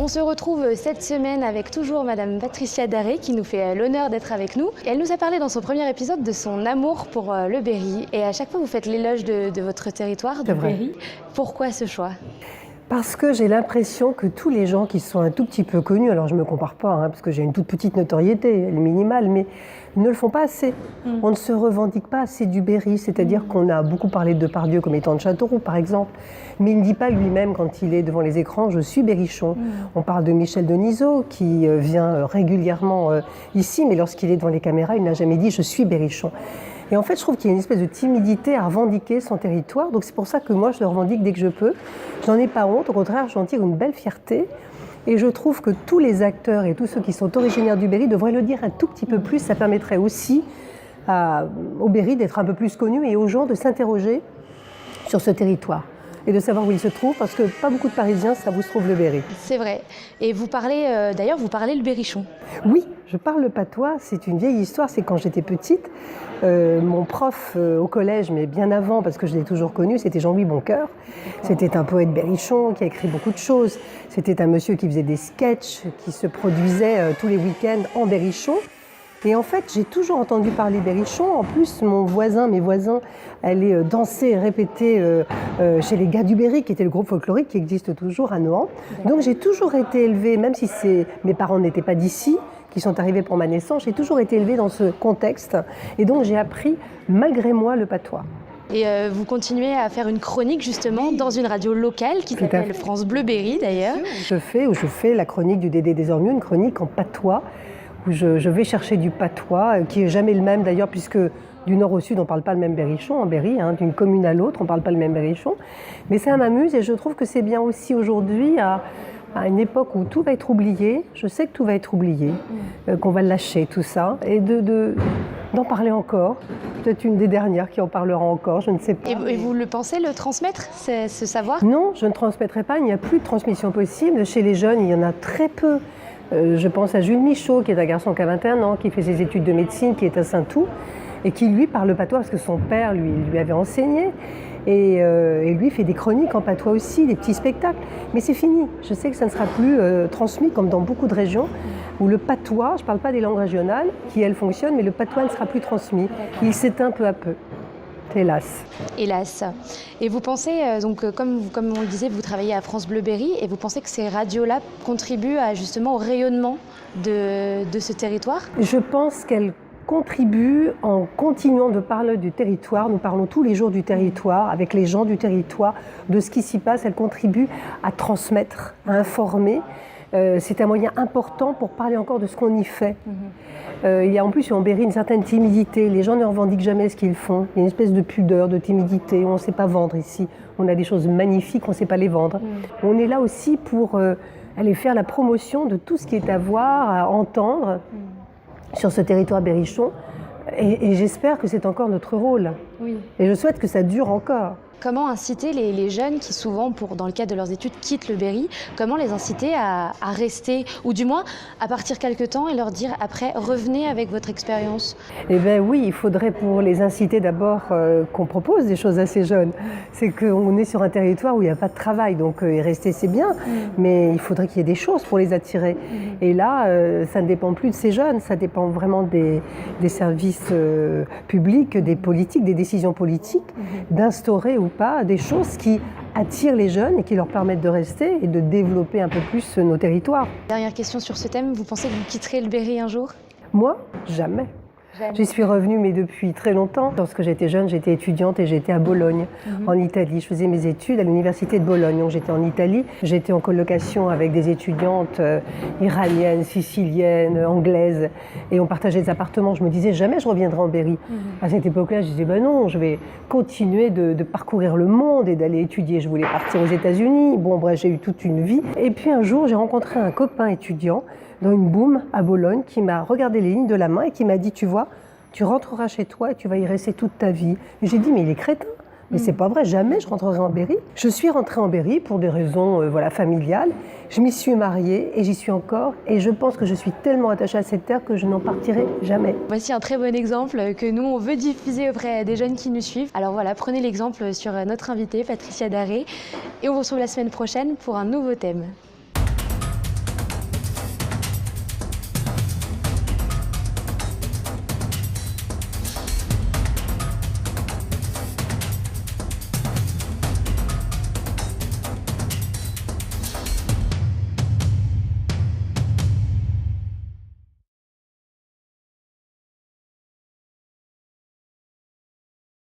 On se retrouve cette semaine avec toujours Madame Patricia Daré qui nous fait l'honneur d'être avec nous. Et elle nous a parlé dans son premier épisode de son amour pour le Berry. Et à chaque fois, vous faites l'éloge de votre territoire, du Berry. Pourquoi ce choix ? Parce que j'ai l'impression que tous les gens qui sont un tout petit peu connus, alors je ne me compare pas, parce que j'ai une toute petite notoriété, elle est minimale, mais ils ne le font pas assez. On ne se revendique pas assez du Berry, c'est-à-dire qu'on a beaucoup parlé de Depardieu comme étant de Châteauroux, par exemple, mais il ne dit pas lui-même quand il est devant les écrans « je suis berrichon ». On parle de Michel Denisot qui vient régulièrement ici, mais lorsqu'il est devant les caméras, il n'a jamais dit « je suis berrichon ». Et en fait, je trouve qu'il y a une espèce de timidité à revendiquer son territoire. Donc c'est pour ça que moi, je le revendique dès que je peux. Je n'en ai pas honte, au contraire, j'en tire une belle fierté. Et je trouve que tous les acteurs et tous ceux qui sont originaires du Berry devraient le dire un tout petit peu plus. Ça permettrait aussi au Berry d'être un peu plus connu et aux gens de s'interroger sur ce territoire et de savoir où il se trouve, parce que pas beaucoup de Parisiens savent où se trouve le Berry. C'est vrai. Et vous parlez, d'ailleurs, vous parlez le berrichon. Oui, je parle le patois. C'est une vieille histoire. C'est quand j'étais petite. Mon prof au collège, mais bien avant, parce que je l'ai toujours connu, c'était Jean-Louis Boncoeur. C'était un poète berrichon qui a écrit beaucoup de choses. C'était un monsieur qui faisait des sketchs, qui se produisait tous les week-ends en berrichon. Et en fait, j'ai toujours entendu parler berrichon. En plus, mes voisins allaient danser et répéter chez les gars du Berry, qui était le groupe folklorique qui existe toujours à Nohant. Donc j'ai toujours été élevée, même si mes parents n'étaient pas d'ici, qui sont arrivés pour ma naissance, j'ai toujours été élevée dans ce contexte. Et donc j'ai appris, malgré moi, le patois. Et vous continuez à faire une chronique justement dans une radio locale qui s'appelle France Bleu Berry d'ailleurs. Je fais la chronique du Dédé des Orgneux, une chronique en patois, où je vais chercher du patois, qui n'est jamais le même d'ailleurs, puisque du nord au sud, on ne parle pas le même berrichon en Berry, d'une commune à l'autre, on ne parle pas le même berrichon. Mais ça m'amuse et je trouve que c'est bien aussi aujourd'hui, à une époque où tout va être oublié, je sais que tout va être oublié, qu'on va lâcher tout ça, et d'en parler encore. Peut-être une des dernières qui en parlera encore, je ne sais pas. Et vous le pensez, le transmettre, ce savoir ? Non, je ne transmettrai pas, il n'y a plus de transmission possible. Chez les jeunes, il y en a très peu. Je pense à Jules Michaud, qui est un garçon qui a 21 ans, qui fait ses études de médecine, qui est à Saint-Ouen, et qui lui parle patois parce que son père lui avait enseigné. Et lui fait des chroniques en patois aussi, des petits spectacles. Mais c'est fini. Je sais que ça ne sera plus transmis comme dans beaucoup de régions où le patois, je ne parle pas des langues régionales qui elles fonctionnent, mais le patois ne sera plus transmis. Il s'éteint peu à peu. Hélas. Hélas. Et vous pensez, donc comme on le disait, vous travaillez à France Bleu Berry et vous pensez que ces radios-là contribuent justement au rayonnement de ce territoire ? Je pense qu'elles contribuent en continuant de parler du territoire. Nous parlons tous les jours du territoire, avec les gens du territoire, de ce qui s'y passe. Elles contribuent à transmettre, à informer. C'est un moyen important pour parler encore de ce qu'on y fait. Il y a en plus en Berry une certaine timidité. Les gens ne revendiquent jamais ce qu'ils font. Il y a une espèce de pudeur, de timidité. On ne sait pas vendre ici. On a des choses magnifiques, on ne sait pas les vendre. On est là aussi pour aller faire la promotion de tout ce qui est à voir, à entendre sur ce territoire berrichon. Et j'espère que c'est encore notre rôle. Oui. Et je souhaite que ça dure encore. Comment inciter les jeunes qui souvent, dans le cadre de leurs études, quittent le Berry, comment les inciter à rester, ou du moins à partir quelque temps et leur dire après, revenez avec votre expérience ? Eh bien oui, il faudrait pour les inciter d'abord qu'on propose des choses à ces jeunes. C'est qu'on est sur un territoire où il n'y a pas de travail, donc y rester c'est bien, mais il faudrait qu'il y ait des choses pour les attirer. Et là, ça ne dépend plus de ces jeunes, ça dépend vraiment des services publics, des politiques, des décisions politiques, d'instaurer ou pas des choses qui attirent les jeunes et qui leur permettent de rester et de développer un peu plus nos territoires. Dernière question sur ce thème, vous pensez que vous quitterez le Berry un jour ? Moi, jamais. J'y suis revenue, mais depuis très longtemps. Lorsque j'étais jeune, j'étais étudiante et j'étais à Bologne, en Italie. Je faisais mes études à l'université de Bologne. Donc j'étais en Italie. J'étais en colocation avec des étudiantes iraniennes, siciliennes, anglaises. Et on partageait des appartements. Je me disais, jamais je reviendrai en Berry. À cette époque-là, je disais, ben non, je vais continuer de parcourir le monde et d'aller étudier. Je voulais partir aux États-Unis. Bon, bref, j'ai eu toute une vie. Et puis un jour, j'ai rencontré un copain étudiant dans une boum à Bologne qui m'a regardé les lignes de la main et qui m'a dit, tu vois, tu rentreras chez toi et tu vas y rester toute ta vie. Et j'ai dit, mais il est crétin. Mais c'est pas vrai, jamais je rentrerai en Berry. Je suis rentrée en Berry pour des raisons familiales. Je m'y suis mariée et j'y suis encore. Et je pense que je suis tellement attachée à cette terre que je n'en partirai jamais. Voici un très bon exemple que nous, on veut diffuser auprès des jeunes qui nous suivent. Alors voilà, prenez l'exemple sur notre invitée, Patricia Daré. Et on vous retrouve la semaine prochaine pour un nouveau thème.